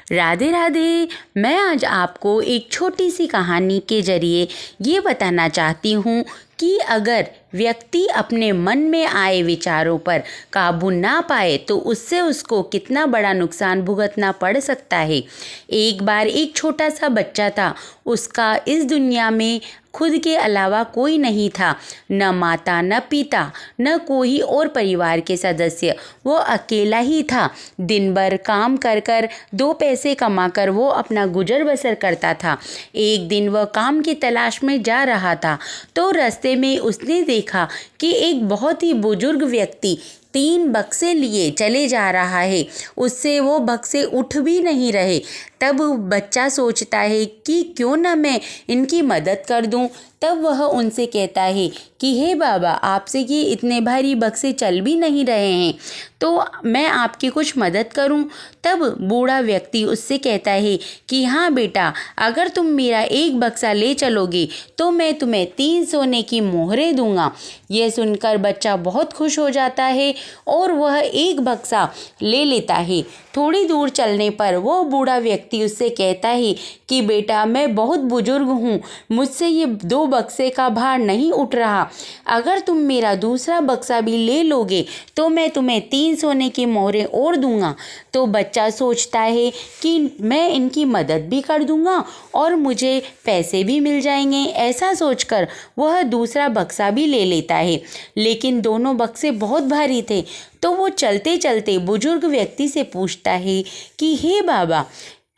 राधे राधे। मैं आज आपको एक छोटी सी कहानी के ज़रिए ये बताना चाहती हूँ कि अगर व्यक्ति अपने मन में आए विचारों पर काबू ना पाए तो उससे उसको कितना बड़ा नुकसान भुगतना पड़ सकता है। एक बार एक छोटा सा बच्चा था। उसका इस दुनिया में खुद के अलावा कोई नहीं था, न माता न पिता न कोई और परिवार के सदस्य। वो अकेला ही था। दिन भर काम कर कर 2 पैसे कमाकर वो अपना गुजर बसर करता था। एक दिन वह काम की तलाश में जा रहा था तो रास्ते में उसने देखा कि एक बहुत ही बुजुर्ग व्यक्ति 3 बक्से लिए चले जा रहा है। उससे वो बक्से उठ भी नहीं रहे। तब बच्चा सोचता है कि क्यों ना मैं इनकी मदद कर दूं। तब वह उनसे कहता है कि हे बाबा, आपसे ये इतने भारी बक्से चल भी नहीं रहे हैं तो मैं आपकी कुछ मदद करूं। तब बूढ़ा व्यक्ति उससे कहता है कि हाँ बेटा, अगर तुम मेरा एक बक्सा ले चलोगे तो मैं तुम्हें 3 सोने की मोहरें दूंगा। यह सुनकर बच्चा बहुत खुश हो जाता है और वह एक बक्सा ले लेता है। थोड़ी दूर चलने पर वो बूढ़ा व्यक्ति उससे कहता है कि बेटा, मैं बहुत बुजुर्ग हूँ, मुझसे ये 2 बक्से का भार नहीं उठ रहा। अगर तुम मेरा दूसरा बक्सा भी ले लोगे तो मैं तुम्हें 3 सोने की मोहरें और दूंगा। तो बच्चा सोचता है कि मैं इनकी मदद भी कर दूंगा और मुझे पैसे भी मिल जाएंगे। ऐसा सोचकर वह दूसरा बक्सा भी ले लेता है, लेकिन दोनों बक्से बहुत भारी थे। तो वो चलते चलते बुजुर्ग व्यक्ति से पूछता है कि हे बाबा,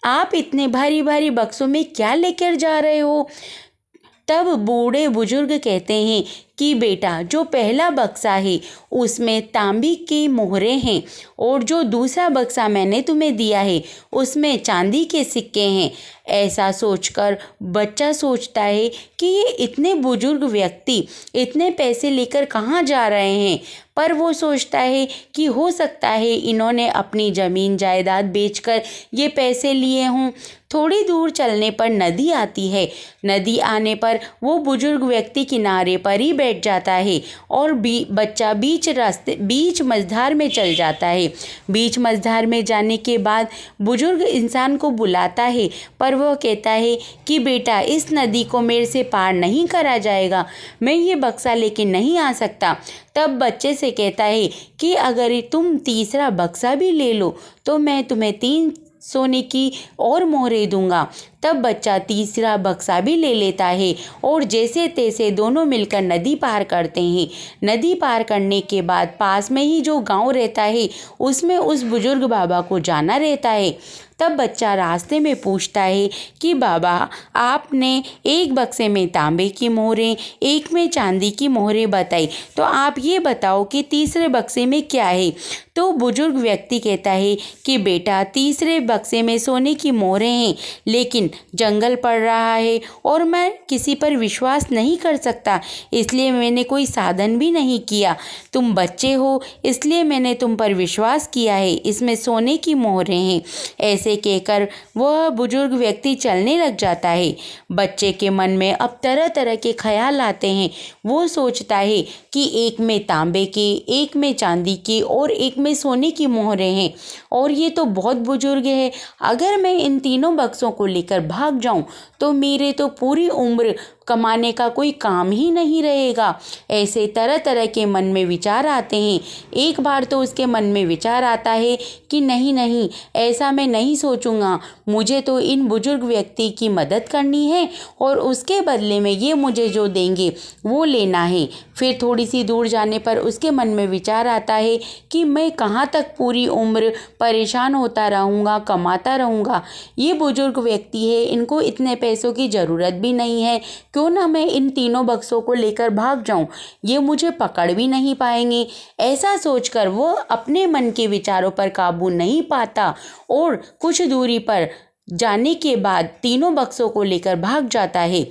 आप इतने भारी भारी बक्सों में क्या लेकर जा रहे हो। तब बूढ़े बुजुर्ग कहते हैं कि बेटा, जो पहला बक्सा है उसमें तांबी की मोहरें हैं और जो दूसरा बक्सा मैंने तुम्हें दिया है उसमें चांदी के सिक्के हैं। ऐसा सोचकर बच्चा सोचता है कि ये इतने बुजुर्ग व्यक्ति इतने पैसे लेकर कहाँ जा रहे हैं। पर वो सोचता है कि हो सकता है इन्होंने अपनी ज़मीन जायदाद बेचकर ये पैसे लिए हों। थोड़ी दूर चलने पर नदी आती है। नदी आने पर वो बुजुर्ग व्यक्ति किनारे पर ही बैठ जाता है और बच्चा बीच मझधार में चल जाता है। बीच मझधार में जाने के बाद बुजुर्ग इंसान को बुलाता है, पर वह कहता है कि बेटा, इस नदी को मेरे से पार नहीं करा जाएगा, मैं ये बक्सा लेके नहीं आ सकता। तब बच्चे से कहता है कि अगर तुम तीसरा बक्सा भी ले लो तो मैं तुम्हें 3 सोने की और मोहरें दूंगा। तब बच्चा तीसरा बक्सा भी ले लेता है और जैसे तैसे दोनों मिलकर नदी पार करते हैं। नदी पार करने के बाद पास में ही जो गांव रहता है उसमें उस बुजुर्ग बाबा को जाना रहता है। तब बच्चा रास्ते में पूछता है कि बाबा, आपने एक बक्से में तांबे की मोहरें, एक में चांदी की मोहरें बताई, तो आप ये बताओ कि तीसरे बक्से में क्या है। तो बुजुर्ग व्यक्ति कहता है कि बेटा, तीसरे बक्से में सोने की मोहरें हैं, लेकिन जंगल पड़ रहा है और मैं किसी पर विश्वास नहीं कर सकता, इसलिए मैंने कोई साधन भी नहीं किया। तुम बच्चे हो इसलिए मैंने तुम पर विश्वास किया है, इसमें सोने की मोहरें हैं। ऐसे कहकर वह बुजुर्ग व्यक्ति चलने लग जाता है। बच्चे के मन में अब तरह तरह के ख्याल आते हैं। वो सोचता है कि एक में तांबे के, एक में चांदी के और एक में सोने की मोहरें हैं और ये तो बहुत बुजुर्ग है। अगर मैं इन तीनों बक्सों को लेकर भाग जाऊं तो मेरे तो पूरी उम्र कमाने का कोई काम ही नहीं रहेगा। ऐसे तरह तरह के मन में विचार आते हैं। एक बार तो उसके मन में विचार आता है कि नहीं नहीं, ऐसा मैं नहीं सोचूंगा, मुझे तो इन बुजुर्ग व्यक्ति की मदद करनी है और उसके बदले में ये मुझे जो देंगे वो लेना है। फिर थोड़ी सी दूर जाने पर उसके मन में विचार आता है कि मैं कहाँ तक पूरी उम्र परेशान होता रहूँगा, कमाता रहूँगा। ये बुजुर्ग व्यक्ति है, इनको इतने पैसों की ज़रूरत भी नहीं है, क्यों ना मैं इन तीनों बक्सों को लेकर भाग जाऊं, ये मुझे पकड़ भी नहीं पाएंगे। ऐसा सोचकर वो अपने मन के विचारों पर काबू नहीं पाता और कुछ दूरी पर जाने के बाद तीनों बक्सों को लेकर भाग जाता है।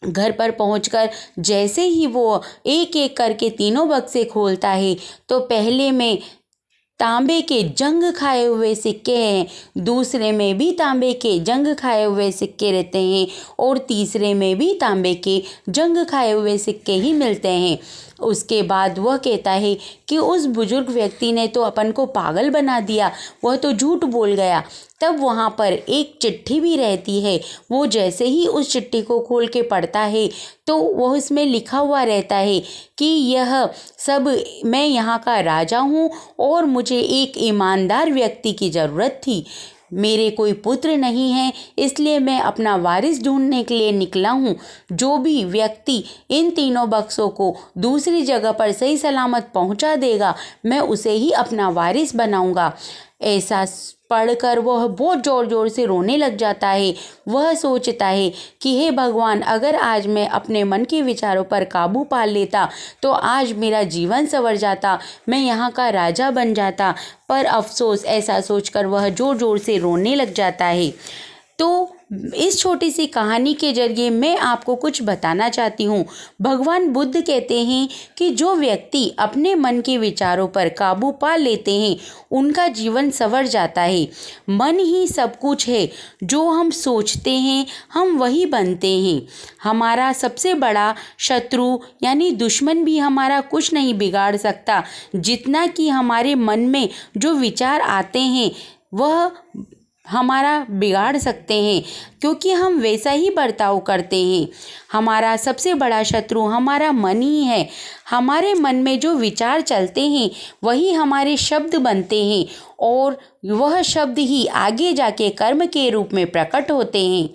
घर पर पहुंचकर जैसे ही वो एक एक करके तीनों बक्से खोलता है तो पहले में तांबे के जंग खाए हुए सिक्के हैं, दूसरे में भी तांबे के जंग खाए हुए सिक्के रहते हैं और तीसरे में भी तांबे के जंग खाए हुए सिक्के ही मिलते हैं। उसके बाद वह कहता है कि उस बुजुर्ग व्यक्ति ने तो अपन को पागल बना दिया, वह तो झूठ बोल गया तब वहाँ पर एक चिट्ठी भी रहती है। वो जैसे ही उस चिट्ठी को खोल के पढ़ता है तो वह इसमें लिखा हुआ रहता है कि यह सब मैं यहाँ का राजा हूँ और मुझे एक ईमानदार व्यक्ति की ज़रूरत थी। मेरे कोई पुत्र नहीं है, इसलिए मैं अपना वारिस ढूंढने के लिए निकला हूँ। जो भी व्यक्ति इन तीनों बक्सों को दूसरी जगह पर सही सलामत पहुँचा देगा, मैं उसे ही अपना वारिस बनाऊँगा। ऐसा पढ़कर वह बहुत ज़ोर ज़ोर से रोने लग जाता है। वह सोचता है कि हे भगवान, अगर आज मैं अपने मन के विचारों पर काबू पा लेता तो आज मेरा जीवन संवर जाता, मैं यहाँ का राजा बन जाता। पर अफसोस, ऐसा सोचकर वह ज़ोर ज़ोर से रोने लग जाता है। तो इस छोटी सी कहानी के जरिए मैं आपको कुछ बताना चाहती हूँ। भगवान बुद्ध कहते हैं कि जो व्यक्ति अपने मन के विचारों पर काबू पा लेते हैं उनका जीवन संवर जाता है। मन ही सब कुछ है, जो हम सोचते हैं हम वही बनते हैं। हमारा सबसे बड़ा शत्रु यानी दुश्मन भी हमारा कुछ नहीं बिगाड़ सकता, जितना कि हमारे मन में जो विचार आते हैं वह हमारा बिगाड़ सकते हैं, क्योंकि हम वैसा ही बर्ताव करते हैं। हमारा सबसे बड़ा शत्रु हमारा मन ही है। हमारे मन में जो विचार चलते हैं वही हमारे शब्द बनते हैं और वह शब्द ही आगे जाके कर्म के रूप में प्रकट होते हैं।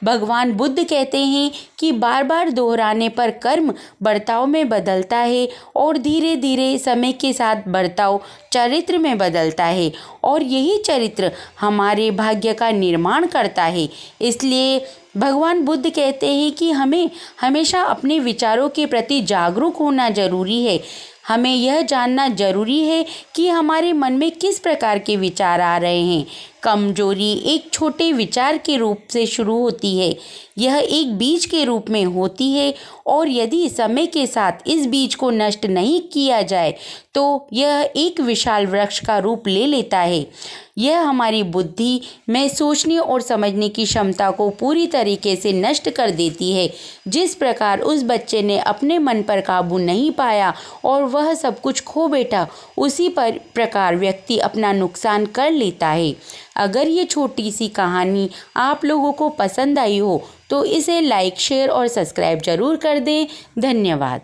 भगवान बुद्ध कहते हैं कि बार बार दोहराने पर कर्म बर्ताव में बदलता है और धीरे धीरे समय के साथ बर्ताव चरित्र में बदलता है और यही चरित्र हमारे भाग्य का निर्माण करता है। इसलिए भगवान बुद्ध कहते हैं कि हमें हमेशा अपने विचारों के प्रति जागरूक होना जरूरी है। हमें यह जानना जरूरी है कि हमारे मन में किस प्रकार के विचार आ रहे हैं। कमजोरी एक छोटे विचार के रूप से शुरू होती है, यह एक बीज के रूप में होती है और यदि समय के साथ इस बीज को नष्ट नहीं किया जाए तो यह एक विशाल वृक्ष का रूप ले लेता है। यह हमारी बुद्धि में सोचने और समझने की क्षमता को पूरी तरीके से नष्ट कर देती है। जिस प्रकार उस बच्चे ने अपने मन पर काबू नहीं पाया और वह सब कुछ खो बैठा, उसी प्रकार व्यक्ति अपना नुकसान कर लेता है। अगर ये छोटी सी कहानी आप लोगों को पसंद आई हो तो इसे लाइक, शेयर और सब्सक्राइब जरूर कर दें। धन्यवाद।